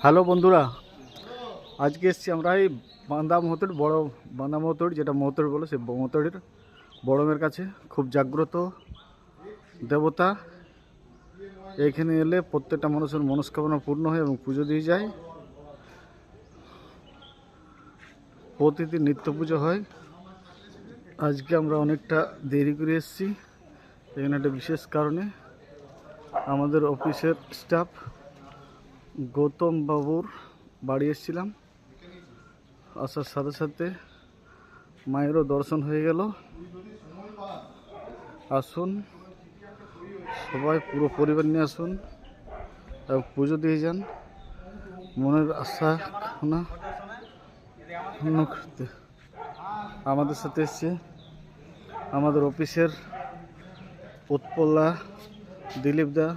Hello বন্ধুরা, আজকে এসেছি আমরা এই বান্দা মহতোর বড় বান্দা মহতোর, যেটা মহতোর বলে, সে মহতোরের বড়মের কাছে। খুব জাগ্রত দেবতা। এখানে এলে প্রত্যেকটা মানুষের মনস্কামনা পূর্ণ হয় এবং পুজো দিয়ে যায়। প্রতিদিন নিত্য পুজো হয়। আজকে আমরা অনেকটা দেরি করে এসেছি এখানে একটা বিশেষ কারণে। আমাদের অফিসের স্টাফ গৌতম বাবুর বাড়ি এসেছিলাম। আসার সাথে সাথে মায়েরও দর্শন হয়ে গেল। আসুন সবাই, পুরো পরিবার নিয়ে আসুন এবং পুজো দিয়ে যান। মনের আশা না করতে আমাদের সাথে এসছে আমাদের অফিসের উৎপল্লা, দিলীপ দা,